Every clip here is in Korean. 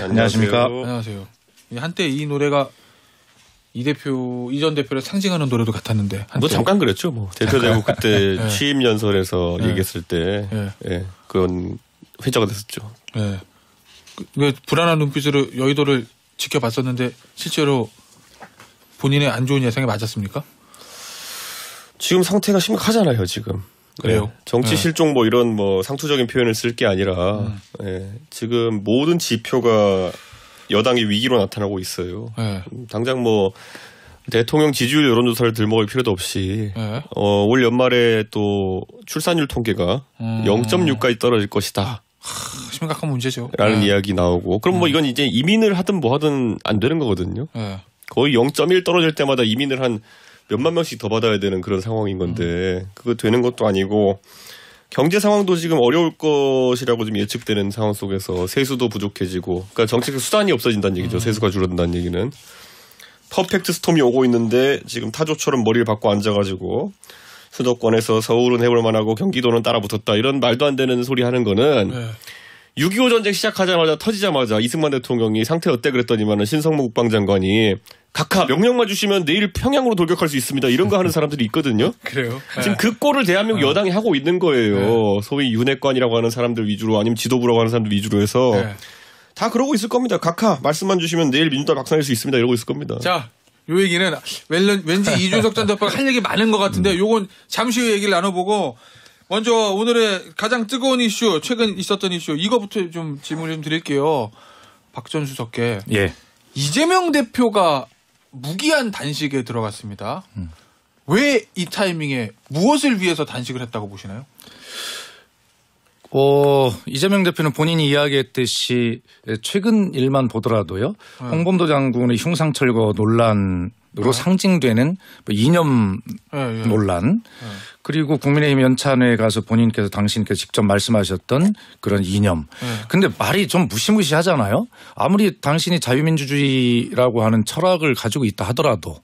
안녕하십니까. 안녕하세요. 한때 이 노래가 이 전 대표를 상징하는 노래도 같았는데. 뭐 잠깐 그랬죠. 뭐 대표되고 그때 네. 취임 연설에서 네. 얘기했을 때, 네. 그건 회자가 됐었죠. 네. 왜 불안한 눈빛으로 여의도를 지켜봤었는데 실제로 본인의 안 좋은 예상이 맞았습니까? 지금 상태가 심각하잖아요. 지금. 그래요. 정치 실종 뭐 이런 뭐 상투적인 표현을 쓸 게 아니라 지금 모든 지표가 여당의 위기로 나타나고 있어요. 당장 뭐 대통령 지지율 여론조사를 들먹을 필요도 없이 올 연말에 또 출산율 통계가 0.6까지 떨어질 것이다. 심각한 문제죠. 라는 이야기 나오고 그럼 뭐 이건 이제 이민을 하든 뭐 하든 안 되는 거거든요. 거의 0.1 떨어질 때마다 이민을 한 몇만 명씩 더 받아야 되는 그런 상황인 건데 그거 되는 것도 아니고 경제 상황도 지금 어려울 것이라고 좀 예측되는 상황 속에서 세수도 부족해지고 그러니까 정책적 수단이 없어진다는 얘기죠. 세수가 줄어든다는 얘기는. 퍼펙트 스톰이 오고 있는데 지금 타조처럼 머리를 박고 앉아가지고 수도권에서 서울은 해볼 만하고 경기도는 따라붙었다 이런 말도 안 되는 소리 하는 거는 6.25 전쟁 시작하자마자 터지자마자 이승만 대통령이 상태 어때 그랬더니만은 신성무 국방장관이 각하 명령만 주시면 내일 평양으로 돌격할 수 있습니다. 이런 거 하는 사람들이 있거든요. 그래요. 지금 그 꼴을 대한민국 여당이 하고 있는 거예요. 소위 윤핵관이라고 하는 사람들 위주로 아니면 지도부라고 하는 사람들 위주로 해서 다 그러고 있을 겁니다. 각하 말씀만 주시면 내일 민주당 박살낼 수 있습니다. 이러고 있을 겁니다. 자, 요 얘기는 왠지 이준석 전 대표가 할 얘기 많은 것 같은데 요건 잠시 후에 얘기를 나눠보고 먼저 오늘의 가장 뜨거운 이슈, 최근 있었던 이슈 이거부터 좀 질문을 좀 드릴게요. 박 전 수석께. 이재명 대표가 무기한 단식에 들어갔습니다. 왜 이 타이밍에 무엇을 위해서 단식을 했다고 보시나요? 이재명 대표는 본인이 이야기했듯이 최근 일만 보더라도요. 홍범도 장군의 흉상철거 논란으로 상징되는 이념 논란 그리고 국민의힘 연찬회에 가서 본인께서 당신께서 직접 말씀하셨던 그런 이념. 근데 말이 좀 무시무시하잖아요. 아무리 당신이 자유민주주의라고 하는 철학을 가지고 있다 하더라도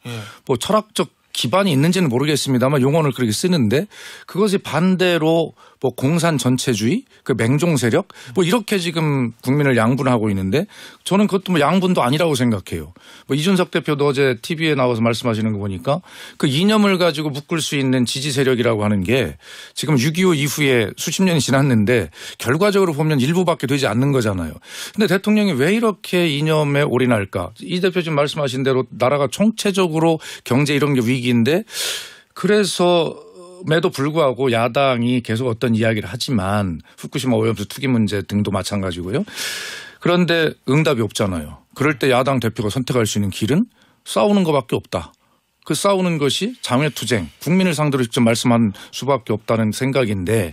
뭐 철학적 기반이 있는지는 모르겠습니다만 용어를 그렇게 쓰는데 그것이 반대로 뭐 공산 전체주의, 그 맹종 세력 뭐 이렇게 지금 국민을 양분하고 있는데 저는 그것도 뭐 양분도 아니라고 생각해요. 뭐 이준석 대표도 어제 TV에 나와서 말씀하시는 거 보니까 그 이념을 가지고 묶을 수 있는 지지 세력이라고 하는 게 지금 6.25 이후에 수십 년이 지났는데 결과적으로 보면 일부밖에 되지 않는 거잖아요. 근데 대통령이 왜 이렇게 이념에 올인할까? 이 대표 지금 말씀하신 대로 나라가 총체적으로 경제 이런 게 위기인데 그래서 에도 불구하고 야당이 계속 어떤 이야기를 하지만 후쿠시마 오염수 투기 문제 등도 마찬가지고요. 그런데 응답이 없잖아요. 그럴 때 야당 대표가 선택할 수 있는 길은 싸우는 것밖에 없다. 그 싸우는 것이 장외투쟁, 국민을 상대로 직접 말씀한 수밖에 없다는 생각인데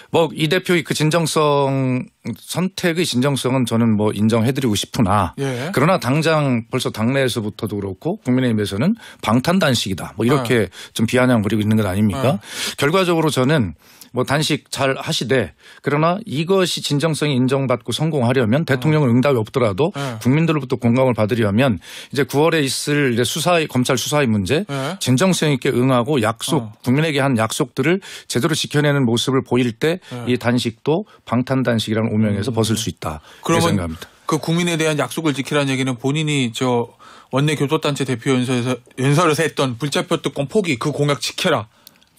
뭐 이 대표의 그 진정성 선택의 진정성은 저는 뭐 인정해드리고 싶으나 그러나 당장 벌써 당내에서부터도 그렇고 국민의힘에서는 방탄단식이다. 뭐 이렇게 좀 비아냥 부리고 있는 것 아닙니까? 결과적으로 저는 뭐 단식 잘 하시되 그러나 이것이 진정성이 인정받고 성공하려면 대통령은 응답이 없더라도 국민들로부터 공감을 받으려면 이제 9월에 있을 이제 검찰 수사의 문제 진정성 있게 응하고 약속 국민에게 한 약속들을 제대로 지켜내는 모습을 보일 때 이 단식도 방탄단식이라는 오명에서 벗을 수 있다. 그렇게 생각합니다. 그 국민에 대한 약속을 지키라는 얘기는 본인이 저 원내 교도단체 대표 연설에서 했던 불체포 특권 포기 그 공약 지켜라.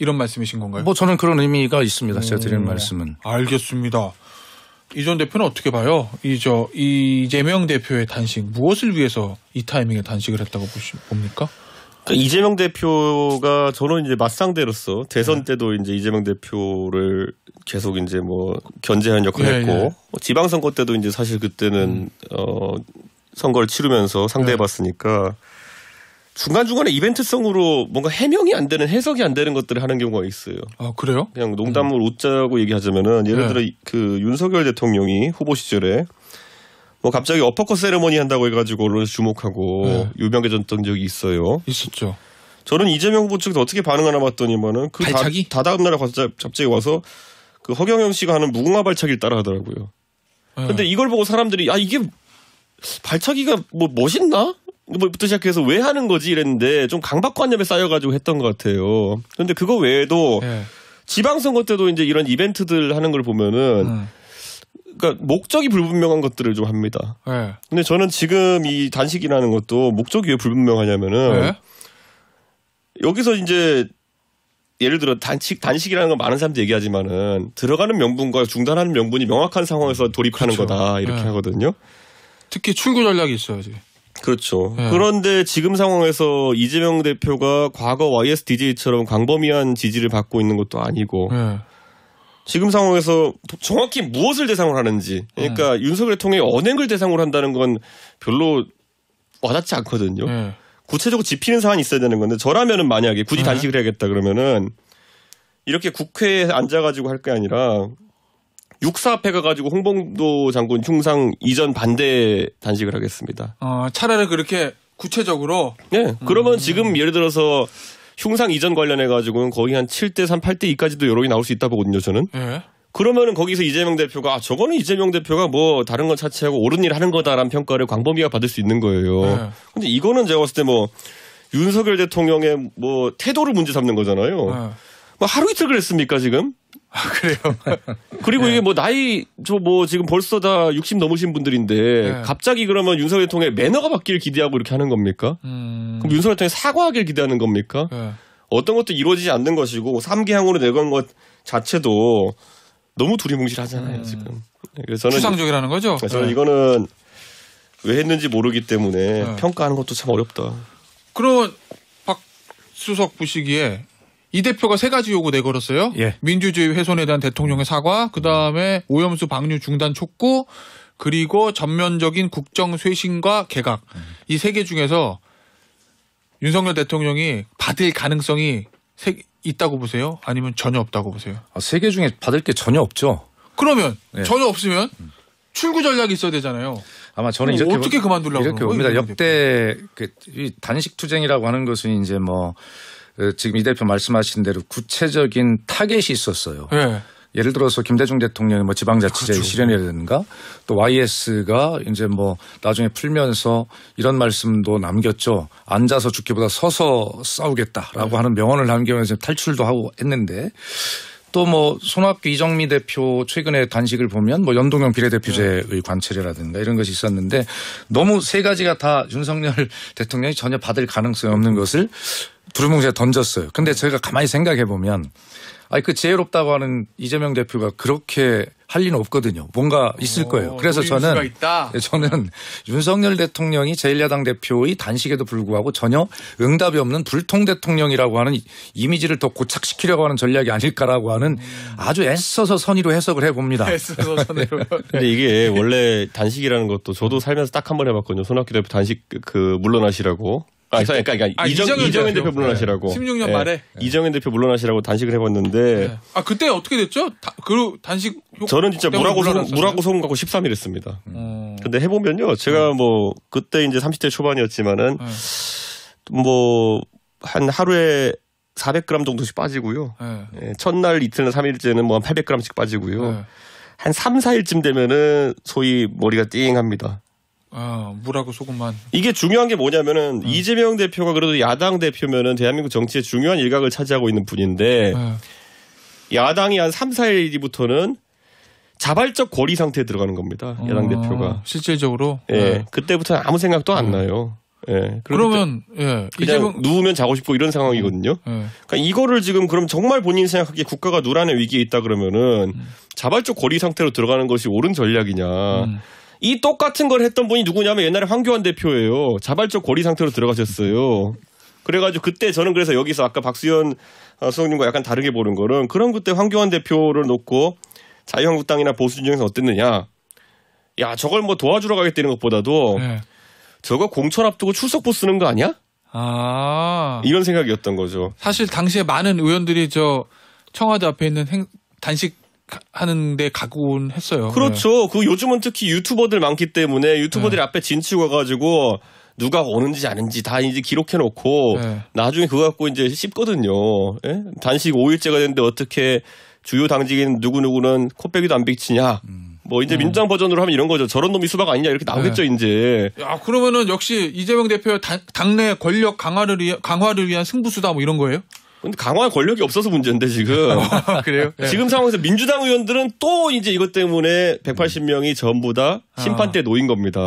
이런 말씀이신 건가요? 뭐 저는 그런 의미가 있습니다. 제가 드리는 말씀은. 알겠습니다. 이 전 대표는 어떻게 봐요? 이재명 대표의 단식 무엇을 위해서 이 타이밍에 단식을 했다고 봅니까? 그러니까 이재명 대표가 저는 이제 맞상대로서 대선 때도 이제 이재명 대표를 계속 이제 뭐 견제한 역할을 했고 지방선거 때도 이제 사실 그때는 선거를 치르면서 상대해봤으니까. 중간중간에 이벤트성으로 뭔가 해명이 안 되는 해석이 안 되는 것들을 하는 경우가 있어요. 아, 그래요? 그냥 농담을 웃자고 얘기하자면은 예를 들어 그 윤석열 대통령이 후보 시절에 뭐 갑자기 어퍼컷 세레머니 한다고 해가지고 언론에서 주목하고 유명해졌던 적이 있어요. 있었죠. 저는 이재명 후보 측에서 어떻게 반응하나 봤더니만은 그 다다음 날에 갑자기 와서 그 허경영 씨가 하는 무궁화 발차기를 따라하더라고요. 근데 이걸 보고 사람들이 이게 발차기가 뭐 멋있나? 부터 시작해서 왜 하는 거지 이랬는데 좀 강박관념에 쌓여가지고 했던 것 같아요. 그런데 그거 외에도 지방선거 때도 이제 이런 이벤트들 하는 걸 보면은 그러니까 목적이 불분명한 것들을 좀 합니다. 네. 근데 저는 지금 이 단식이라는 것도 목적이 왜 불분명하냐면은 네. 여기서 이제 예를 들어 단식이라는 건 많은 사람들이 얘기하지만은 들어가는 명분과 중단하는 명분이 명확한 상황에서 돌입하는 그렇죠. 거다 이렇게 네. 하거든요. 특히 출구 전략이 있어야지. 그렇죠. 네. 그런데 지금 상황에서 이재명 대표가 과거 YSDJ처럼 광범위한 지지를 받고 있는 것도 아니고 네. 지금 상황에서 정확히 무엇을 대상으로 하는지 그러니까 윤석열 대통령이 언행을 대상으로 한다는 건 별로 와닿지 않거든요. 네. 구체적으로 짚히는 사안이 있어야 되는 건데 저라면은 만약에 굳이 네. 단식을 해야겠다 그러면은 이렇게 국회에 앉아가지고 할 게 아니라 육사 앞에 가가지고 홍범도 장군 흉상 이전 반대 단식을 하겠습니다. 차라리 그렇게 구체적으로. 네, 그러면 지금 예를 들어서 흉상 이전 관련해가지고는 거의 한 7대3, 8대2까지도 여론이 나올 수 있다 보거든요, 저는. 네. 그러면은 거기서 이재명 대표가 저거는 이재명 대표가 뭐 다른 건 차치하고 옳은 일 하는 거다라는 평가를 광범위가 받을 수 있는 거예요. 네. 근데 이거는 제가 봤을 때 뭐 윤석열 대통령의 뭐 태도를 문제 삼는 거잖아요. 네. 뭐 하루 이틀 그랬습니까 지금? 그래요. 그리고 네. 이게 뭐 나이 저 뭐 지금 벌써 다 60 넘으신 분들인데 네. 갑자기 그러면 윤석열 대통령의 매너가 바뀌길 기대하고 이렇게 하는 겁니까? 그럼 윤석열 대통령이 사과하길 기대하는 겁니까? 네. 어떤 것도 이루어지지 않는 것이고 3개항으로 내건 것 자체도 너무 두리뭉실하잖아요 지금. 그래서 저는 추상적이라는 거죠. 저는 네. 이거는 왜 했는지 모르기 때문에 네. 평가하는 것도 참 어렵다. 그러면 박 수석 보시기에 이 대표가 세 가지 요구 내걸었어요. 예. 민주주의 훼손에 대한 대통령의 사과, 그 다음에 오염수 방류 중단 촉구, 그리고 전면적인 국정 쇄신과 개각. 이 세 개 중에서 윤석열 대통령이 받을 가능성이 있다고 보세요? 아니면 전혀 없다고 보세요? 세 개 중에 받을 게 전혀 없죠. 그러면 네. 전혀 없으면 출구 전략이 있어야 되잖아요. 아마 저는 이렇게 어떻게 그만두려고 이렇게 그런 봅니다. 거예요, 역대 이 단식 투쟁이라고 하는 것은 이제 뭐 지금 이 대표 말씀하신 대로 구체적인 타겟이 있었어요. 네. 예를 들어서 김대중 대통령이 뭐 지방자치제 그렇죠. 실현이라든가 또 YS가 이제 뭐 나중에 풀면서 이런 말씀도 남겼죠. 앉아서 죽기보다 서서 싸우겠다라고 하는 명언을 남기면서 탈출도 하고 했는데 또 뭐 손학규 이정미 대표 최근에 단식을 보면 뭐 연동형 비례대표제의 관철이라든가 이런 것이 있었는데 너무 세 가지가 다 윤석열 대통령이 전혀 받을 가능성이 없는 것을 두루뭉실에 던졌어요. 근데 저희가 가만히 생각해 보면 그 지혜롭다고 하는 이재명 대표가 그렇게 할 리는 없거든요. 뭔가 있을 거예요. 그래서 저는 윤석열 대통령이 제1야당 대표의 단식에도 불구하고 전혀 응답이 없는 불통 대통령이라고 하는 이미지를 더 고착시키려고 하는 전략이 아닐까라고 하는 아주 애써서 선의로 해석을 해봅니다. 애써서 선의로. 근데 이게 원래 단식이라는 것도 저도 살면서 딱 한 번 해봤거든요. 손학규 대표 단식 물러나시라고. 그러니까 이정현 대표 물러나시라고. 16년 말에. 이정현 대표 물러나시라고 단식을 해봤는데. 네. 그때 어떻게 됐죠? 그 단식. 저는 진짜 물하고 소금 갖고 13일 했습니다. 근데 해보면요. 제가 뭐 그때 이제 30대 초반이었지만은 뭐 한 하루에 400g 정도씩 빠지고요. 첫날 이틀날 3일째는 뭐 한 800g씩 빠지고요. 한 3, 4일쯤 되면은 소위 머리가 띵합니다. 물하고 소금만. 이게 중요한 게 뭐냐면은 이재명 대표가 그래도 야당 대표면은 대한민국 정치의 중요한 일각을 차지하고 있는 분인데 야당이 한 3, 4일 뒤부터는 자발적 고리 상태에 들어가는 겁니다. 야당 대표가. 실질적으로? 예. 그때부터는 아무 생각도 안 나요. 예. 그러면, 그냥 이재명 누우면 자고 싶고 이런 상황이거든요. 그러니까 이거를 지금 그럼 정말 본인이 생각하기에 국가가 누란의 위기에 있다 그러면은 자발적 고리 상태로 들어가는 것이 옳은 전략이냐. 이 똑같은 걸 했던 분이 누구냐면 옛날에 황교안 대표예요. 자발적 고리 상태로 들어가셨어요. 그래가지고 그때 저는 그래서 여기서 아까 박수현 수석님과 약간 다르게 보는 거는 그럼 그때 황교안 대표를 놓고 자유한국당이나 보수 중에서 어땠느냐. 야 저걸 뭐 도와주러 가겠다는 것보다도 저거 공천 앞두고 출석부 쓰는 거 아니야? 이런 생각이었던 거죠. 사실 당시에 많은 의원들이 청와대 앞에 있는 단식 하는데 가곤 했어요. 그렇죠. 그 요즘은 특히 유튜버들 많기 때문에 유튜버들이 앞에 진치고 가가지고 누가 오는지 아는지 다 이제 기록해놓고 나중에 그거 갖고 이제 씹거든요. 예? 단식 5일째가 됐는데 어떻게 주요 당직인 누구누구는 코빼기도 안 비치냐. 뭐 이제 민주당 버전으로 하면 이런 거죠. 저런 놈이 수박 아니냐 이렇게 나오겠죠 이제. 야 그러면은 역시 이재명 대표의 당내 권력 강화를 위한 승부수다 뭐 이런 거예요? 근데 강화할 권력이 없어서 문제인데 지금. 그래요? 네. 지금 상황에서 민주당 의원들은 또 이제 이것 때문에 180명이 전부 다 심판대에 놓인 겁니다.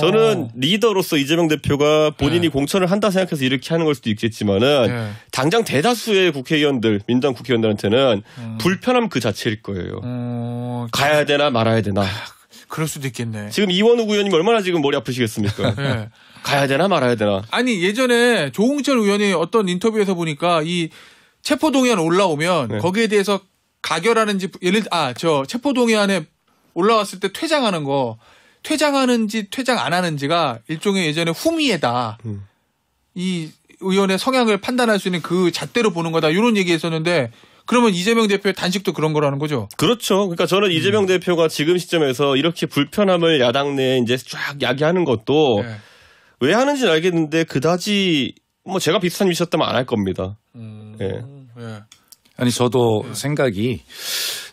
저는 리더로서 이재명 대표가 본인이 공천을 한다 생각해서 이렇게 하는 걸 수도 있겠지만은 당장 대다수의 국회의원들, 민주당 국회의원들한테는 불편함 그 자체일 거예요. 가야 되나 말아야 되나. 그럴 수도 있겠네. 지금 이원욱 의원님 얼마나 지금 머리 아프시겠습니까? 네. 가야 되나 말아야 되나. 아니 예전에 조홍철 의원이 어떤 인터뷰에서 보니까 이 체포동의안 올라오면 네. 거기에 대해서 가결하는지 저 체포동의안에 올라왔을 때 퇴장하는 거 퇴장하는지 퇴장 안 하는지가 일종의 예전에 후미에다 이 의원의 성향을 판단할 수 있는 그 잣대로 보는 거다 이런 얘기했었는데 그러면 이재명 대표의 단식도 그런 거라는 거죠? 그렇죠. 그러니까 저는 이재명 대표가 지금 시점에서 이렇게 불편함을 야당 내에 이제 쫙 야기하는 것도 네. 왜 하는지는 알겠는데 그다지 뭐 제가 비슷한 일이었다면 안 할 겁니다. 예. 네. 아니 저도 생각이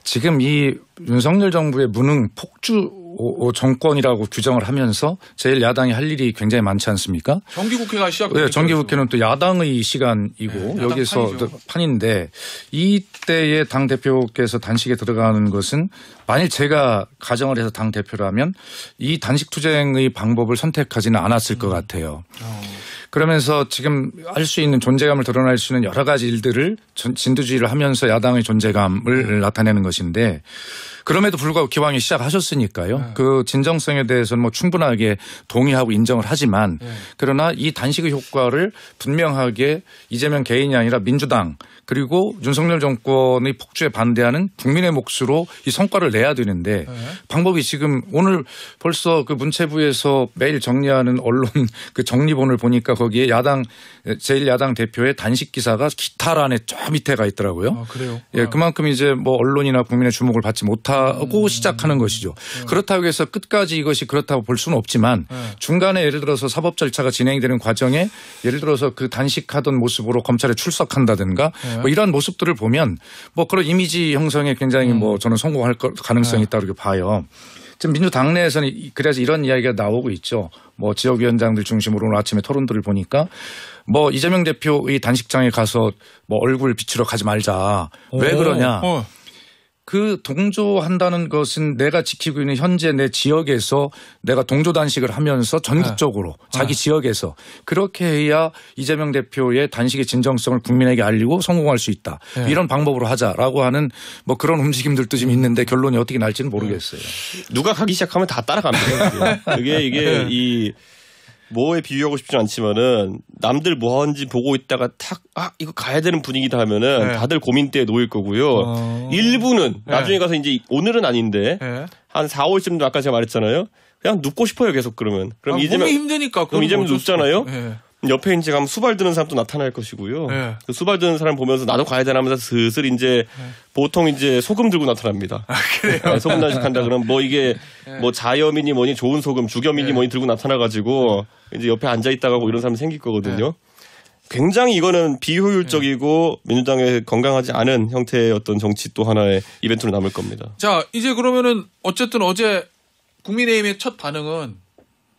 지금 이 윤석열 정부의 무능 폭주 정권이라고 규정을 하면서 제일 야당이 할 일이 굉장히 많지 않습니까? 정기국회가 시작되죠. 네, 정기국회는 또 야당의 시간이고 네, 여기서 판인데 이때에 당 대표께서 단식에 들어가는 것은 만일 제가 가정을 해서 당 대표라면 이 단식 투쟁의 방법을 선택하지는 않았을 것 같아요. 그러면서 지금 할 수 있는 존재감을 드러낼 수 있는 여러 가지 일들을 진두지휘를 하면서 야당의 존재감을 나타내는 것인데 그럼에도 불구하고 기왕에 시작하셨으니까요. 네. 그 진정성에 대해서는 뭐 충분하게 동의하고 인정을 하지만 네. 그러나 이 단식의 효과를 분명하게 이재명 개인이 아니라 민주당 그리고 윤석열 정권의 폭주에 반대하는 국민의 몫으로 이 성과를 내야 되는데 네. 방법이 지금 오늘 벌써 그 문체부에서 매일 정리하는 언론 그 정리본을 보니까 거기에 제1야당 대표의 단식 기사가 기타란에 저 밑에 가 있더라고요. 아, 그래요? 예, 그만큼 이제 뭐 언론이나 국민의 주목을 받지 못하고 시작하는 것이죠. 그렇다고 해서 끝까지 이것이 그렇다고 볼 수는 없지만 중간에 예를 들어서 사법 절차가 진행되는 과정에 예를 들어서 그 단식하던 모습으로 검찰에 출석한다든가 뭐 이런 모습들을 보면 뭐 그런 이미지 형성에 굉장히 뭐 저는 성공할 가능성이 있다고 봐요. 지금 민주당 내에서는 그래서 이런 이야기가 나오고 있죠. 뭐 지역위원장들 중심으로 오늘 아침에 토론들을 보니까 뭐 이재명 대표의 단식장에 가서 뭐 얼굴 비추러 가지 말자. 왜 그러냐. 그 동조한다는 것은 내가 지키고 있는 현재 내 지역에서 내가 동조 단식을 하면서 전국적으로 자기 지역에서 그렇게 해야 이재명 대표의 단식의 진정성을 국민에게 알리고 성공할 수 있다. 이런 방법으로 하자라고 하는 뭐 그런 움직임들도 지금 있는데 결론이 어떻게 날지는 모르겠어요. 누가 가기 시작하면 다 따라갑니다. 이게 이 뭐에 비유하고 싶지는 않지만은 남들 뭐 하는지 보고 있다가 이거 가야 되는 분위기다 하면은 다들 고민대에 놓일 거고요. 일부는 나중에 가서 이제 오늘은 아닌데 한 4, 5일쯤도 아까 제가 말했잖아요. 그냥 눕고 싶어요 계속 그러면. 그럼 이재명 힘드니까. 그럼 이재명 눕잖아요. 옆에 이제 가면 수발 드는 사람도 나타날 것이고요. 그 수발 드는 사람 보면서 나도 가야 되나 하면서 슬슬 이제 보통 이제 소금 들고 나타납니다. 그래요? 소금 단식한다 그러면 뭐 이게 뭐 자염이니 뭐니 좋은 소금, 죽염이니 뭐니 들고 나타나가지고 이제 옆에 앉아 있다가 뭐 이런 사람이 생길 거거든요. 굉장히 이거는 비효율적이고 민주당에 건강하지 않은 형태의 어떤 정치 또 하나의 이벤트로 남을 겁니다. 자, 이제 그러면은 어쨌든 어제 국민의힘의 첫 반응은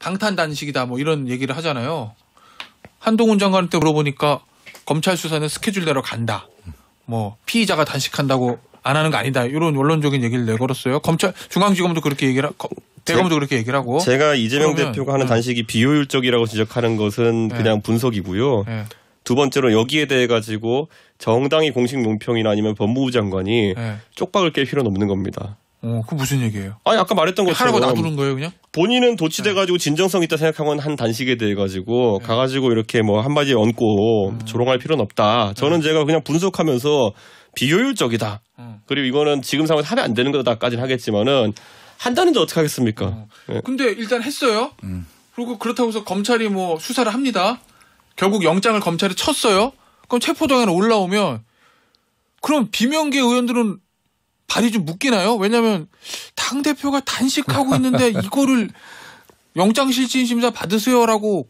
방탄 단식이다 뭐 이런 얘기를 하잖아요. 한동훈 장관한테 물어보니까 검찰 수사는 스케줄대로 간다. 뭐 피의자가 단식한다고 안 하는 거 아니다. 이런 원론적인 얘기를 내걸었어요. 검찰 중앙지검도 그렇게 얘기를 대검도 그렇게 얘기를 하고. 제가 이재명 대표가 하는 단식이 비효율적이라고 지적하는 것은 그냥 분석이고요. 두 번째로 여기에 대해 가지고 정당이 공식 논평이나 아니면 법무부 장관이 쪽박을 깰 필요는 없는 겁니다. 그 무슨 얘기예요? 아니 아까 말했던 것처럼 하라고 놔두는 거예요, 그냥? 본인은 도취돼가지고 진정성 있다 생각하고 한 단식에 대해 가지고 가가지고 이렇게 뭐 한마디 얹고 조롱할 필요는 없다. 저는 제가 그냥 분석하면서 비효율적이다. 그리고 이거는 지금 상황에서 하면 안 되는 거다까지는 하겠지만은 한다는데 어떻게 하겠습니까? 근데 일단 했어요. 그리고 그렇다고 해서 검찰이 뭐 수사를 합니다. 결국 영장을 검찰이 쳤어요. 그럼 체포동의안 올라오면 그럼 비명계 의원들은 발이 좀 묶이나요? 왜냐하면 당대표가 단식하고 있는데 이거를 영장실질심사 받으세요라고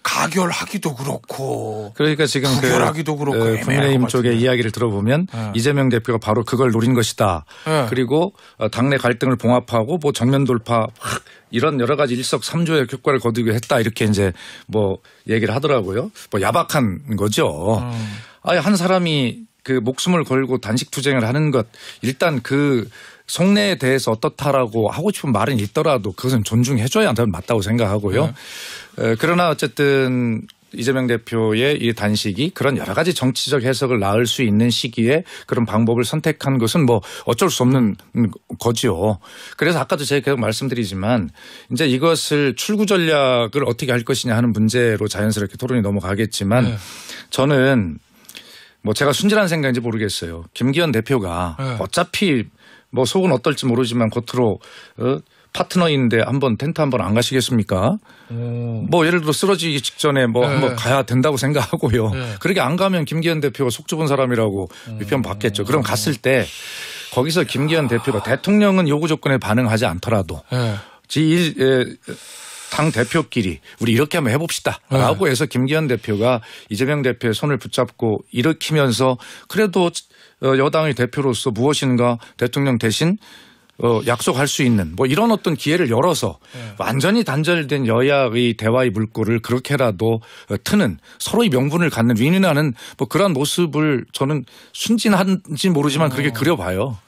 가결하기도 그렇고. 그러니까 지금 가결하기도 그렇고. 국민의힘 쪽의 이야기를 들어보면 이재명 대표가 바로 그걸 노린 것이다. 그리고 당내 갈등을 봉합하고 뭐 정면 돌파 이런 여러 가지 일석삼조의 효과를 거두기 했다. 이렇게 이제 뭐 얘기를 하더라고요. 뭐 야박한 거죠. 아예 한 사람이 그 목숨을 걸고 단식 투쟁을 하는 것 일단 그 속내에 대해서 어떻다라고 하고 싶은 말은 있더라도 그것은 존중해줘야 맞다고 생각하고요. 그러나 어쨌든 이재명 대표의 이 단식이 그런 여러 가지 정치적 해석을 낳을 수 있는 시기에 그런 방법을 선택한 것은 뭐 어쩔 수 없는 거죠. 그래서 아까도 제가 계속 말씀드리지만 이제 이것을 출구 전략을 어떻게 할 것이냐 하는 문제로 자연스럽게 토론이 넘어가겠지만 저는 뭐 제가 순진한 생각인지 모르겠어요. 김기현 대표가 어차피 뭐 속은 어떨지 모르지만 겉으로 파트너인데 한번 텐트 한번 안 가시겠습니까? 뭐 예를 들어 쓰러지기 직전에 뭐 한번 가야 된다고 생각하고요. 그렇게 안 가면 김기현 대표가 속 좁은 사람이라고 비판 받겠죠. 그럼 갔을 때 거기서 김기현 대표가 대통령은 요구 조건에 반응하지 않더라도 당 대표끼리 우리 이렇게 한번 해봅시다 라고 해서 김기현 대표가 이재명 대표의 손을 붙잡고 일으키면서 그래도 여당의 대표로서 무엇인가 대통령 대신 약속할 수 있는 뭐 이런 어떤 기회를 열어서 완전히 단절된 여야의 대화의 물꼬를 그렇게라도 트는 서로의 명분을 갖는 윈윈하는 뭐 그런 모습을 저는 순진한지 모르지만 그렇게 그려봐요.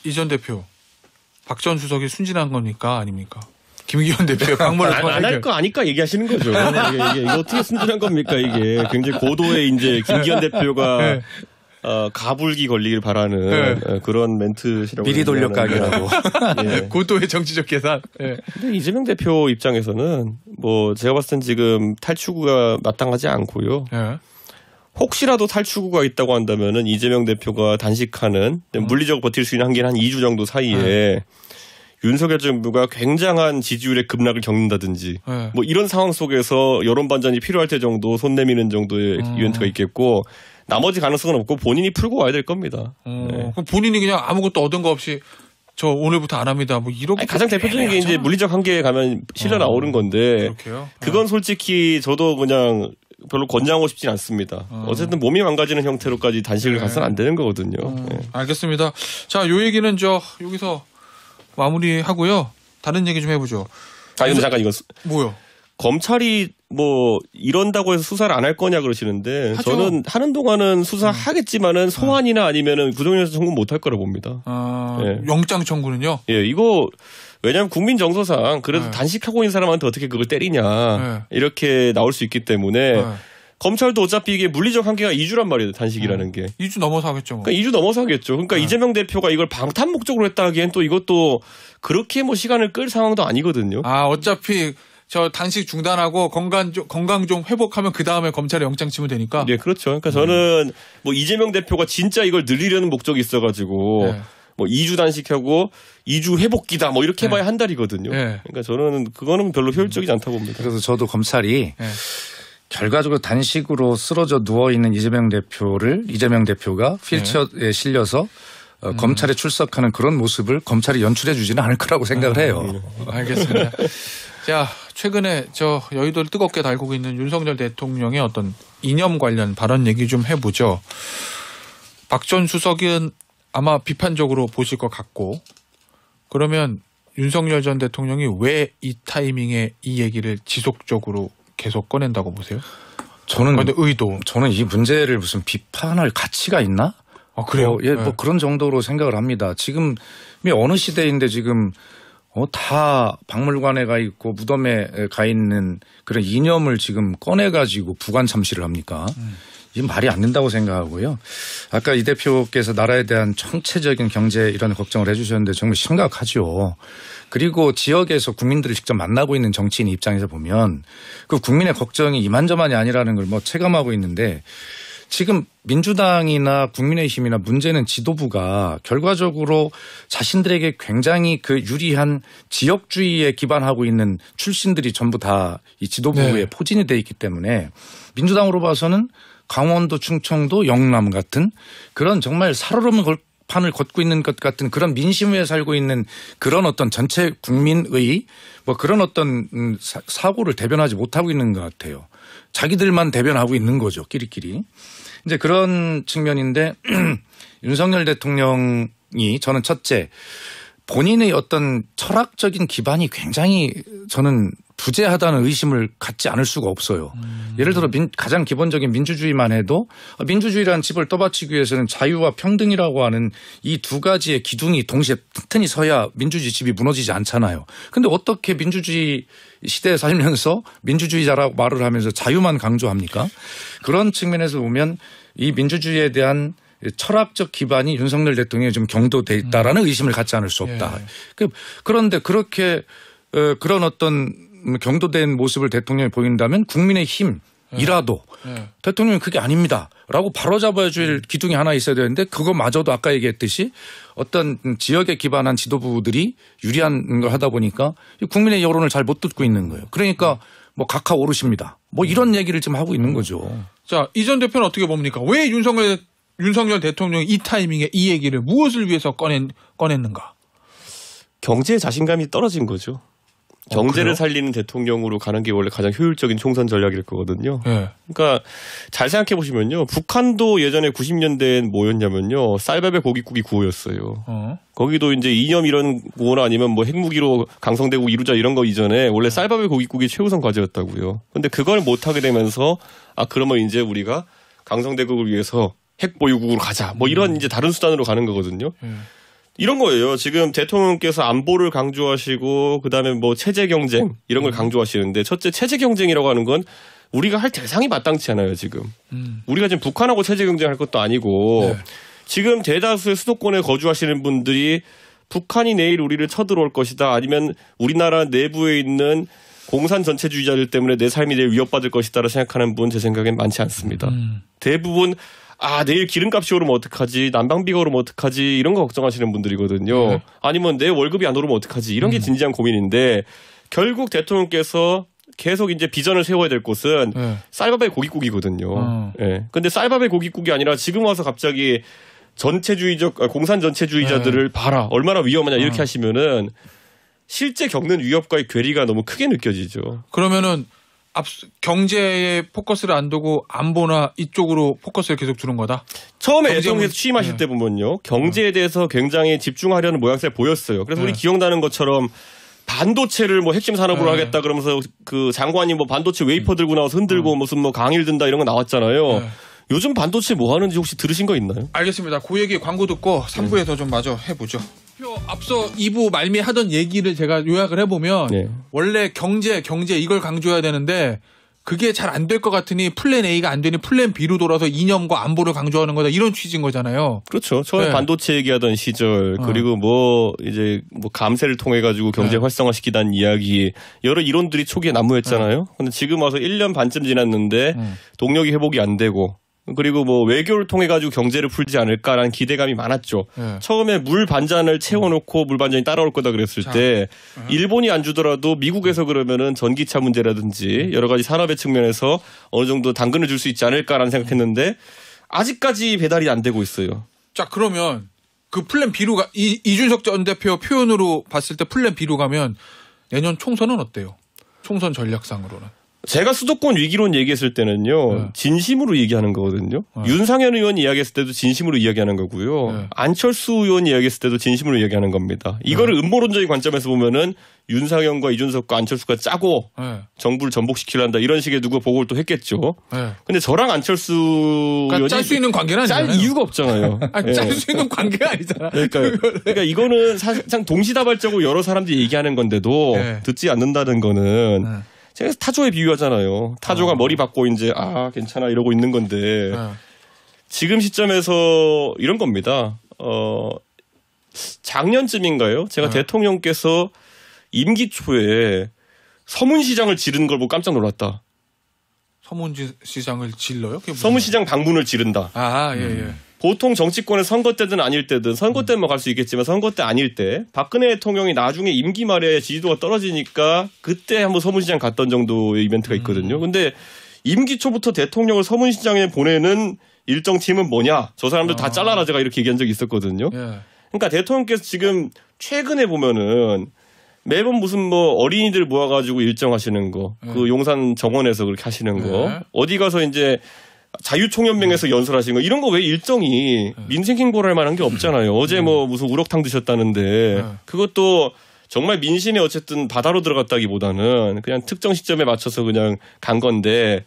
이 전 대표 박 전 수석이 순진한 겁니까 아닙니까? 김기현 대표의 방문을 안 할 거 아니까 얘기하시는 거죠. 이게 어떻게 순진한 겁니까 이게 굉장히 고도의 이제 김기현 대표가 가불기 걸리길 바라는 그런 멘트시라고 미리 돌려가기라고. 고도의 정치적 계산. 근데 이재명 대표 입장에서는 뭐 제가 봤을 땐 지금 탈출구가 마땅하지 않고요. 혹시라도 탈출구가 있다고 한다면은 이재명 대표가 단식하는 물리적으로 버틸 수 있는 한계는 한 2주 정도 사이에 윤석열 정부가 굉장한 지지율의 급락을 겪는다든지 뭐 이런 상황 속에서 여론 반전이 필요할 때 정도 손 내미는 정도의 이벤트가 있겠고 나머지 가능성은 없고 본인이 풀고 와야 될 겁니다. 그럼 본인이 그냥 아무것도 얻은 거 없이 저 오늘부터 안 합니다. 뭐 이렇게 가장 대표적인 게 이제 물리적 한계에 가면 실려 나오는 건데 그렇게요? 그건 솔직히 저도 그냥 별로 권장하고 싶진 않습니다. 어쨌든 몸이 망가지는 형태로까지 단식을 가서는 안 되는 거거든요. 알겠습니다. 자, 요 얘기는 여기서 마무리하고요. 다른 얘기 좀 해보죠. 근데 잠깐 이거 뭐요? 검찰이 뭐 이런다고 해서 수사를 안 할 거냐 그러시는데 하죠. 저는 하는 동안은 수사하겠지만은 소환이나 아니면은 구속영장 청구 못 할 거라 봅니다. 영장 청구는요? 이거 왜냐하면 국민 정서상 그래도 단식하고 있는 사람한테 어떻게 그걸 때리냐 이렇게 나올 수 있기 때문에 검찰도 어차피 이게 물리적 한계가 2주란 말이에요. 단식이라는 게. 2주 넘어서 하겠죠. 뭐. 그러니까 2주 넘어서 하겠죠. 그러니까 이재명 대표가 이걸 방탄 목적으로 했다 하기엔 또 이것도 그렇게 뭐 시간을 끌 상황도 아니거든요. 어차피 저 단식 중단하고 건강 좀 회복하면 그 다음에 검찰에 영장 치면 되니까. 네, 그렇죠. 그러니까 저는 뭐 이재명 대표가 진짜 이걸 늘리려는 목적이 있어가지고 뭐 2주 단식하고 2주 회복기다 뭐 이렇게 해봐야 한 달이거든요. 그러니까 저는 그거는 별로 효율적이지 않다고 봅니다. 그래서 저도 검찰이 결과적으로 단식으로 쓰러져 누워있는 이재명 대표가 휠체어에 실려서 검찰에 출석하는 그런 모습을 검찰이 연출해 주지는 않을 거라고 생각을 해요. 알겠습니다. 자, 최근에 여의도를 뜨겁게 달구고 있는 윤석열 대통령의 어떤 이념 관련 발언 얘기 좀 해보죠. 박 전 수석은 아마 비판적으로 보실 것 같고 그러면 윤석열 전 대통령이 왜 이 타이밍에 이 얘기를 지속적으로 계속 꺼낸다고 보세요? 저는 이 문제를 무슨 비판할 가치가 있나? 그래요? 뭐 그런 정도로 생각을 합니다. 지금 어느 시대인데 지금 다 박물관에 가 있고 무덤에 가 있는 그런 이념을 지금 꺼내가지고 부관 참시를 합니까? 이건 말이 안 된다고 생각하고요. 아까 이 대표께서 나라에 대한 총체적인 경제 이런 걱정을 해 주셨는데 정말 심각하죠. 그리고 지역에서 국민들을 직접 만나고 있는 정치인 입장에서 보면 그 국민의 걱정이 이만저만이 아니라는 걸 체감하고 있는데 지금 민주당이나 국민의힘이나 문제는 지도부가 결과적으로 자신들에게 굉장히 그 유리한 지역주의에 기반하고 있는 출신들이 전부 다 이 지도부에 포진이 돼 있기 때문에 민주당으로 봐서는 강원도, 충청도, 영남 같은 그런 정말 살얼음을 판을 걷고 있는 것 같은 그런 민심 위에 살고 있는 그런 어떤 전체 국민의 뭐 그런 어떤 사고를 대변하지 못하고 있는 것 같아요. 자기들만 대변하고 있는 거죠. 끼리끼리. 이제 그런 측면인데 윤석열 대통령이 저는 첫째 본인의 어떤 철학적인 기반이 굉장히 저는 부재하다는 의심을 갖지 않을 수가 없어요. 예를 들어 가장 기본적인 민주주의만 해도 민주주의라는 집을 떠받치기 위해서는 자유와 평등이라고 하는 이 두 가지의 기둥이 동시에 튼튼히 서야 민주주의 집이 무너지지 않잖아요. 그런데 어떻게 민주주의 시대에 살면서 민주주의자라고 말을 하면서 자유만 강조합니까? 그런 측면에서 보면 이 민주주의에 대한 철학적 기반이 윤석열 대통령이 좀 경도돼 있다라는 의심을 갖지 않을 수 없다. 예. 그런데 그렇게 그런 어떤 경도된 모습을 대통령이 보인다면 국민의힘이라도 대통령은 그게 아닙니다. 라고 바로잡아야 줄 기둥이 하나 있어야 되는데 그거마저도 아까 얘기했듯이 어떤 지역에 기반한 지도부들이 유리한 걸 하다 보니까 국민의 여론을 잘 못 듣고 있는 거예요. 그러니까 뭐 각하 오르십니다. 뭐 이런 얘기를 지금 하고 있는 거죠. 자, 이 전 대표는 어떻게 봅니까? 왜 윤석열 대통령이 이 타이밍에 이 얘기를 무엇을 위해서 꺼냈는가? 경제에 자신감이 떨어진 거죠. 경제를 살리는 대통령으로 가는 게 원래 가장 효율적인 총선 전략일 거거든요. 네. 그러니까 잘 생각해 보시면요. 북한도 예전에 90년대엔 뭐였냐면요. 쌀밥에 고깃국이 구호였어요. 거기도 이제 이념 이런 거나 아니면 뭐 핵무기로 강성대국 이루자 이런 거 이전에 원래 쌀밥에 고깃국이 최우선 과제였다고요. 근데 그걸 못하게 되면서 그러면 이제 우리가 강성대국을 위해서 핵보유국으로 가자. 뭐 이런 이제 다른 수단으로 가는 거거든요. 이런 거예요. 지금 대통령께서 안보를 강조하시고 그다음에 뭐 체제 경쟁 이런 걸 강조하시는데 첫째 체제 경쟁이라고 하는 건 우리가 할 대상이 마땅치 않아요. 지금. 우리가 지금 북한하고 체제 경쟁할 것도 아니고 지금 대다수의 수도권에 거주하시는 분들이 북한이 내일 우리를 쳐들어올 것이다. 아니면 우리나라 내부에 있는 공산 전체주의자들 때문에 내 삶이 내일 위협받을 것이다라고 생각하는 분 제 생각엔 많지 않습니다. 대부분 내일 기름값이 오르면 어떡하지? 난방비가 오르면 어떡하지? 이런 거 걱정하시는 분들이거든요. 아니면 내 월급이 안 오르면 어떡하지? 이런 게 진지한 고민인데 결국 대통령께서 계속 이제 비전을 세워야 될 곳은 쌀밥의 고깃국이거든요. 근데 쌀밥의 고깃국이 아니라 지금 와서 갑자기 공산 전체주의자들을 봐라. 얼마나 위험하냐 이렇게 하시면은 실제 겪는 위협과의 괴리가 너무 크게 느껴지죠. 그러면은 경제에 포커스를 안 두고 안보나 이쪽으로 포커스를 계속 두는 거다? 처음에 대통령께서 취임하실 때 보면요. 경제에 대해서 굉장히 집중하려는 모양새 보였어요. 그래서 우리 기억나는 것처럼 반도체를 뭐 핵심 산업으로 하겠다 그러면서 그 장관이 뭐 반도체 웨이퍼 들고 나와서 흔들고 무슨 뭐 강의를 든다 이런 거 나왔잖아요. 요즘 반도체 뭐 하는지 혹시 들으신 거 있나요? 알겠습니다. 그 얘기 광고 듣고 3부에서 좀 마저 해보죠. 앞서 2부 말미에 하던 얘기를 제가 요약을 해보면 원래 경제 이걸 강조해야 되는데 그게 잘 안 될 것 같으니 플랜 A가 안 되니 플랜 B로 돌아서 이념과 안보를 강조하는 거다 이런 취지인 거잖아요. 그렇죠. 처음에 반도체 얘기하던 시절 그리고 뭐 이제 뭐 감세를 통해 가지고 경제 활성화시키다는 이야기 여러 이론들이 초기에 난무했잖아요. 근데 지금 와서 1년 반쯤 지났는데 동력이 회복이 안 되고 그리고 뭐 외교를 통해 가지고 경제를 풀지 않을까라는 기대감이 많았죠. 처음에 물 반잔을 채워놓고 물 반잔이 따라올 거다 그랬을 때 일본이 안 주더라도 미국에서 그러면은 전기차 문제라든지 여러 가지 산업의 측면에서 어느 정도 당근을 줄 수 있지 않을까라는 생각했는데 아직까지 배달이 안 되고 있어요. 자 그러면 그 플랜 B로 이준석 전 대표 표현으로 봤을 때 플랜 B로 가면 내년 총선은 어때요? 총선 전략상으로는. 제가 수도권 위기론 얘기했을 때는요. 진심으로 얘기하는 거거든요. 윤상현 의원 이야기했을 때도 진심으로 이야기하는 거고요. 안철수 의원 이야기했을 때도 진심으로 이야기하는 겁니다. 이거를 음모론적인 관점에서 보면은 윤상현과 이준석과 안철수가 짜고 정부를 전복시키려한다 이런 식의 누가 보고를 또 했겠죠. 근데 저랑 안철수 의원이 짤 수 있는 관계는 아니잖아요. 짤 이유가 없잖아요. 짤 수 있는 관계가 아니잖아. 그러니까 이거는 사실상 동시다발적으로 여러 사람들이 얘기하는 건데도 듣지 않는다는 거는 제가 타조에 비유하잖아요. 타조가 머리 박고 이제 괜찮아 이러고 있는 건데 지금 시점에서 이런 겁니다. 작년쯤인가요? 제가 대통령께서 임기 초에 서문시장을 지르는 걸 보고 깜짝 놀랐다. 서문시장을 질러요? 서문시장 방문을 지른다. 보통 정치권의 선거 때든 아닐 때든 선거 때만 갈 수 있겠지만 선거 때 아닐 때 박근혜 대통령이 나중에 임기 말에 지지도가 떨어지니까 그때 한번 서문시장 갔던 정도의 이벤트가 있거든요. 근데 임기 초부터 대통령을 서문시장에 보내는 일정 팀은 뭐냐? 저 사람들 다 잘라라 제가 이렇게 얘기한 적이 있었거든요. 그러니까 대통령께서 지금 최근에 보면은 매번 무슨 뭐 어린이들 모아가지고 일정하시는 거, 그 용산 정원에서 그렇게 하시는 거, 어디 가서 이제 자유총연맹에서 연설하시는 거 이런 거 왜 일정이 민생행보를 할 만한 게 없잖아요. 어제 뭐 무슨 우럭탕 드셨다는데 그것도 정말 민심에 어쨌든 바다로 들어갔다기보다는 그냥 특정 시점에 맞춰서 그냥 간 건데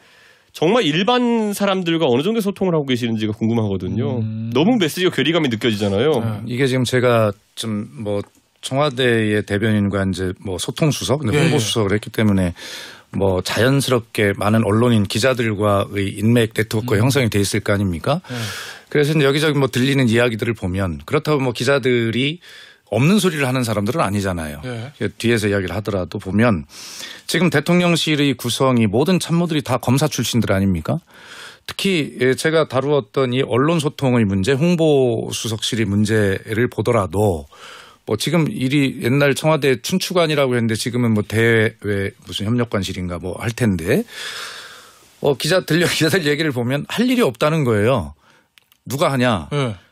정말 일반 사람들과 어느 정도 소통을 하고 계시는지가 궁금하거든요. 너무 메시지가 괴리감이 느껴지잖아요. 이게 지금 제가 좀 뭐 청와대의 대변인과 이제 뭐 소통수석, 홍보수석을 했기 때문에 뭐 자연스럽게 많은 언론인 기자들과의 인맥 네트워크가 형성이 돼 있을 거 아닙니까? 그래서 이제 여기저기 뭐 들리는 이야기들을 보면 그렇다고 뭐 기자들이 없는 소리를 하는 사람들은 아니잖아요. 뒤에서 이야기를 하더라도 보면 지금 대통령실의 구성이 모든 참모들이 다 검사 출신들 아닙니까? 특히 제가 다루었던 이 언론 소통의 문제, 홍보수석실의 문제를 보더라도 뭐 지금 일이 옛날 청와대 춘추관이라고 했는데 지금은 뭐 대외 무슨 협력관실인가 뭐 할 텐데 기자들 얘기를 보면 할 일이 없다는 거예요. 누가 하냐?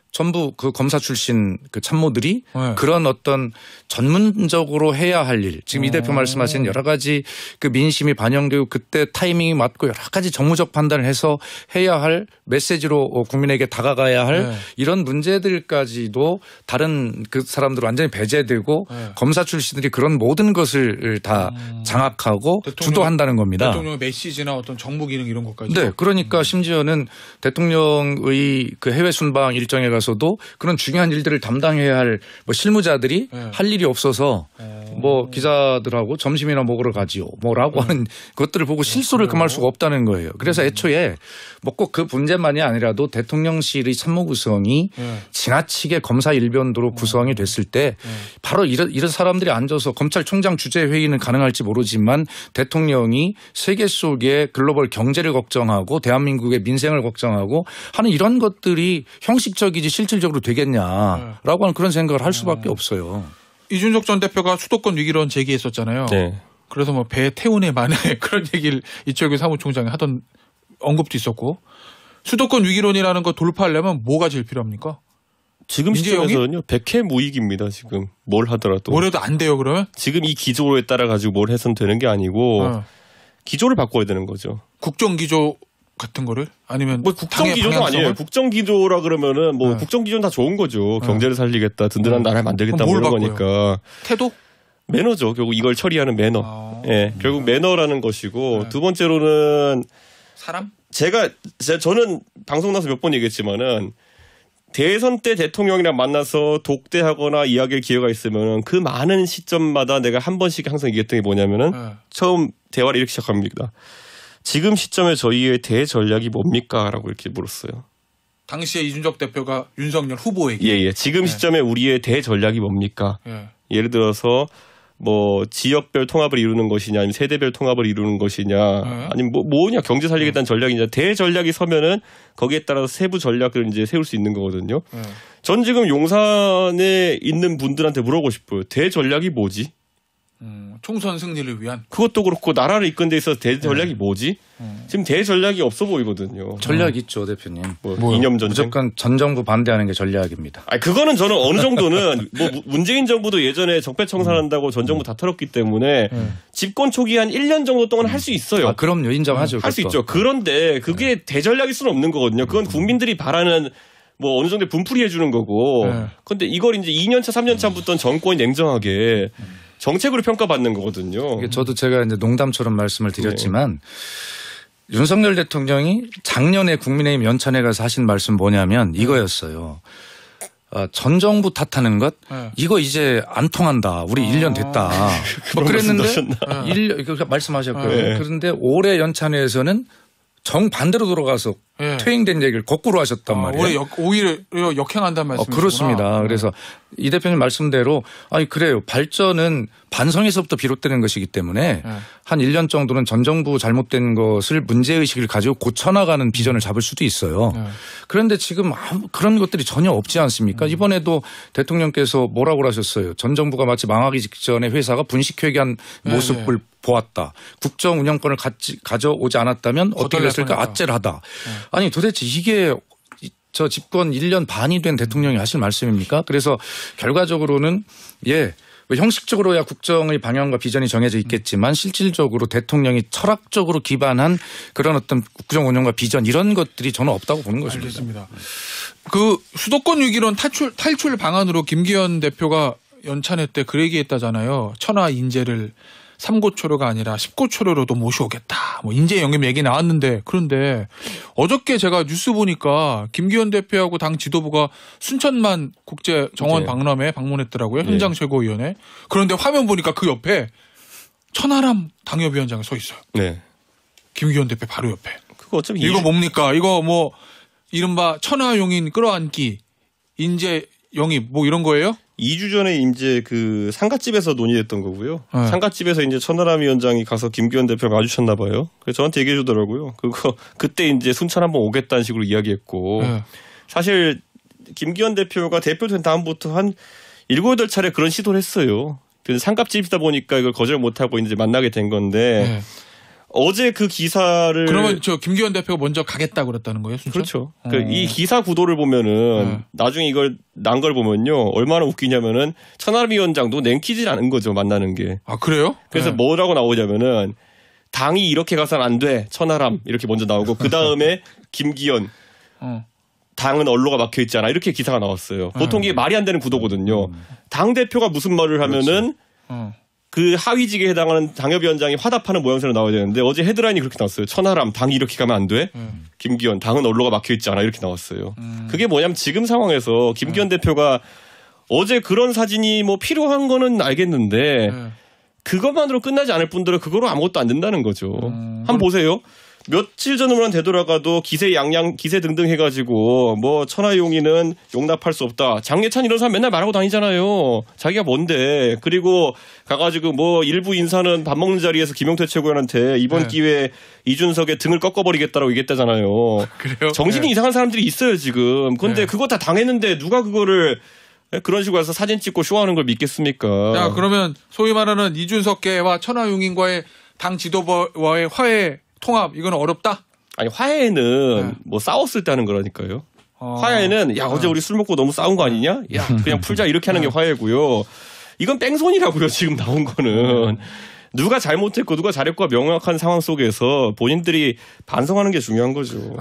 전부 그 검사 출신 그 참모들이 그런 어떤 전문적으로 해야 할 일. 지금 이 대표 말씀하신 여러 가지 그 민심이 반영되고 그때 타이밍이 맞고 여러 가지 정무적 판단을 해서 해야 할 메시지로 국민에게 다가가야 할 이런 문제들까지도 다른 그 사람들 완전히 배제되고 검사 출신들이 그런 모든 것을 다 장악하고 주도한다는 겁니다. 대통령의 메시지나 어떤 정부 기능 이런 것까지. 네. 그러니까 심지어는 대통령의 그 해외 순방 일정에 가서도 그런 중요한 일들을 담당해야 할 뭐 실무자들이 할 일이 없어서 뭐 기자들하고 점심이나 먹으러 가지요. 뭐라고 하는 것들을 보고 실소를 금할 수가 없다는 거예요. 그래서 애초에 뭐 꼭 그 문제만이 아니라도 대통령실의 참모 구성이 지나치게 검사 일변도로 구성이 됐을 때 바로 이런 사람들이 앉아서 검찰총장 주재 회의는 가능할지 모르지만 대통령이 세계 속의 글로벌 경제를 걱정하고 대한민국의 민생을 걱정하고 하는 이런 것들이 형식적이지 실질적으로 되겠냐라고 하는 그런 생각을 할 수밖에 없어요. 이준석 전 대표가 수도권 위기론 제기했었잖아요. 네. 그래서 뭐 배 태운에 만에 그런 얘기를 이철규 사무총장이 하던 언급도 있었고 수도권 위기론이라는 거 돌파하려면 뭐가 제일 필요합니까? 지금 시점에서는요. 백해무익입니다. 지금 뭘 하더라도. 뭘 해도 안 돼요 그러면? 지금 이 기조에 따라 가지고 뭘 해서는 되는 게 아니고 기조를 바꿔야 되는 거죠. 국정기조 같은 거를? 아니면 뭐 국정기조도 아니에요. 국정기조라 그러면은 뭐 국정기조는 다 좋은 거죠. 경제를 살리겠다, 든든한 나라를 만들겠다 뭐 이런 거니까. 태도? 매너죠. 결국 이걸 처리하는 매너. 예, 결국 매너라는 것이고 두 번째로는 사람? 저는 방송 나서 몇 번 얘기했지만은 대선 때 대통령이랑 만나서 독대하거나 이야기할 기회가 있으면은 그 많은 시점마다 내가 한 번씩 항상 얘기했던 게 뭐냐면은 처음 대화를 이렇게 시작합니다. 지금 시점에 저희의 대전략이 뭡니까? 라고 이렇게 물었어요. 당시에 이준석 대표가 윤석열 후보에게. 예. 지금 시점에 우리의 대전략이 뭡니까? 예를 들어서 뭐 지역별 통합을 이루는 것이냐 아니면 세대별 통합을 이루는 것이냐 아니면 뭐냐 경제 살리겠다는 전략이냐 대전략이 서면은 거기에 따라서 세부 전략을 이제 세울 수 있는 거거든요. 전 지금 용산에 있는 분들한테 물어보고 싶어요. 대전략이 뭐지? 총선 승리를 위한. 그것도 그렇고 나라를 이끈 데 있어서 대전략이 뭐지? 지금 대전략이 없어 보이거든요. 전략 있죠, 대표님. 뭐 이념 전쟁. 무조건 전 정부 반대하는 게 전략입니다. 아니 그거는 저는 어느 정도는 뭐 문재인 정부도 예전에 적폐청산한다고 전 정부 다 털었기 때문에 집권 초기 한 1년 정도 동안 할 수 있어요. 그럼요, 인정하죠. 할 수 있죠. 그런데 그게 대전략일 수는 없는 거거든요. 그건 국민들이 바라는 뭐 어느 정도 분풀이 해주는 거고. 그런데 이걸 이제 2년차, 3년차부터는 정권이 냉정하게 정책으로 평가받는 거거든요. 저도 제가 이제 농담처럼 말씀을 드렸지만 윤석열 대통령이 작년에 국민의힘 연찬회 가서 하신 말씀 뭐냐면 이거였어요. 전 정부 탓하는 것 이거 이제 안 통한다. 우리 1년 됐다. 뭐 그랬는데 1년 말씀하셨고요. 그런데 올해 연찬회에서는 정반대로 돌아가서 퇴행된 얘기를 거꾸로 하셨단 말이에요. 오히려 역행한다는 말씀이시구나. 그렇습니다. 그래서 이 대표님 말씀대로 그래요. 발전은 반성에서부터 비롯되는 것이기 때문에 한 1년 정도는 전 정부 잘못된 것을 문제의식을 가지고 고쳐나가는 비전을 잡을 수도 있어요. 그런데 지금 그런 것들이 전혀 없지 않습니까? 이번에도 대통령께서 뭐라고 하셨어요. 전 정부가 마치 망하기 직전에 회사가 분식회계한 모습을 보았다. 국정 운영권을 가져오지 않았다면 어떻게 됐을까? 아찔하다. 아니 도대체 이게 저 집권 1년 반이 된 대통령이 하실 말씀입니까? 그래서 결과적으로는 형식적으로야 국정의 방향과 비전이 정해져 있겠지만 실질적으로 대통령이 철학적으로 기반한 그런 어떤 국정 운영과 비전 이런 것들이 저는 없다고 보는 것입니다. 알겠습니다. 그 수도권 위기론 탈출 방안으로 김기현 대표가 연찬회 때 그 얘기했다잖아요. 천하 인재를 3고초려가 아니라 10고초려로도 모셔오겠다. 뭐 인재 영입 얘기 나왔는데 그런데 어저께 제가 뉴스 보니까 김기현 대표하고 당 지도부가 순천만 국제 정원 박람회에 방문했더라고요. 현장 최고위원회. 그런데 화면 보니까 그 옆에 천하람 당협위원장이 서 있어요. 네. 김기현 대표 바로 옆에. 그거 어차피 이거 뭡니까? 이거 뭐 이른바 천하용인 끌어안기 인재 영입 뭐 이런 거예요? 2주 전에 이제 그 상가집에서 논의했던 거고요. 네. 상가집에서 이제 천하람 위원장이 가서 김기현 대표 마주쳤나 봐요. 그래서 저한테 얘기해 주더라고요. 그때 이제 순천 한번 오겠다는 식으로 이야기했고 네. 사실 김기현 대표가 대표된 다음부터 한 7, 8차례 그런 시도를 했어요. 상가집이다 보니까 이걸 거절 못 하고 이제 만나게 된 건데 네. 어제 그 기사를 그러면 저 김기현 대표가 먼저 가겠다고 그랬다는 거예요? 순천? 그렇죠. 그러니까 이 기사 구도를 보면은 나중에 이걸 난 걸 보면요 얼마나 웃기냐면은 천하람 위원장도 냉키질 않은 거죠 만나는 게. 아 그래요? 그래서 뭐라고 나오냐면은 당이 이렇게 가서는 안 돼 천하람 이렇게 먼저 나오고 그 다음에 김기현 당은 언로가 막혀 있잖아 이렇게 기사가 나왔어요. 보통 이게 말이 안 되는 구도거든요. 당 대표가 무슨 말을 하면은. 그 하위직에 해당하는 당협위원장이 화답하는 모양새로 나와야 되는데 어제 헤드라인이 그렇게 나왔어요. 천하람 당이 이렇게 가면 안 돼. 김기현 당은 언로가 막혀 있잖아 이렇게 나왔어요. 그게 뭐냐면 지금 상황에서 김기현 대표가 어제 그런 사진이 뭐 필요한 거는 알겠는데 그것만으로 끝나지 않을 뿐더러 그거로 아무것도 안 된다는 거죠. 한번 보세요. 며칠 전으로만 되돌아가도 기세 양양 기세 등등 해가지고 뭐 천하용인은 용납할 수 없다. 장례찬 이런 사람 맨날 말하고 다니잖아요. 자기가 뭔데. 그리고 가가지고 뭐 일부 인사는 밥 먹는 자리에서 김용태 최고위원한테 이번 기회에 이준석의 등을 꺾어버리겠다라고 얘기했다잖아요. 그래요? 정신이 이상한 사람들이 있어요 지금. 근데 그거 다 당했는데 누가 그거를 그런 식으로 해서 사진 찍고 쇼하는 걸 믿겠습니까? 자 그러면 소위 말하는 이준석계와 천하용인과의 당 지도부와의 화해 통합 이거는 어렵다? 아니 화해는 뭐 싸웠을 때 하는 거라니까요. 화해는 야 어제 우리 술 먹고 너무 싸운 거 아니냐? 야 그냥 풀자 이렇게 하는 게 화해고요. 이건 뺑소니라고요 지금 나온 거는. 누가 잘못했고 누가 잘했고가 명확한 상황 속에서 본인들이 반성하는 게 중요한 거죠.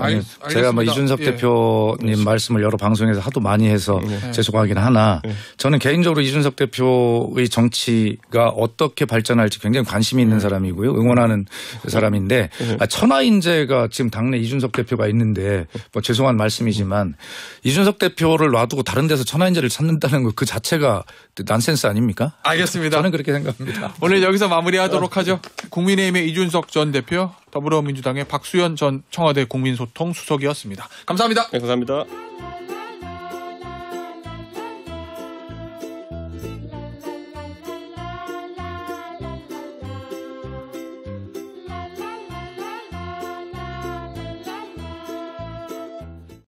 제가 뭐 이준석 대표님 말씀을 여러 방송에서 하도 많이 해서 죄송하긴 하나 저는 개인적으로 이준석 대표의 정치가 어떻게 발전할지 굉장히 관심이 있는 사람이고요. 응원하는 사람인데 천하인재가 지금 당내 이준석 대표가 있는데 뭐 죄송한 말씀이지만 이준석 대표를 놔두고 다른 데서 천하인재를 찾는다는 거 그 자체가 난센스 아닙니까? 알겠습니다. 저는 그렇게 생각합니다. 오늘 여기서 마무리하도록 하죠. 국민의힘의 이준석 전 대표, 더불어민주당의 박수현 전 청와대 국민소통 수석이었습니다. 감사합니다. 네, 감사합니다.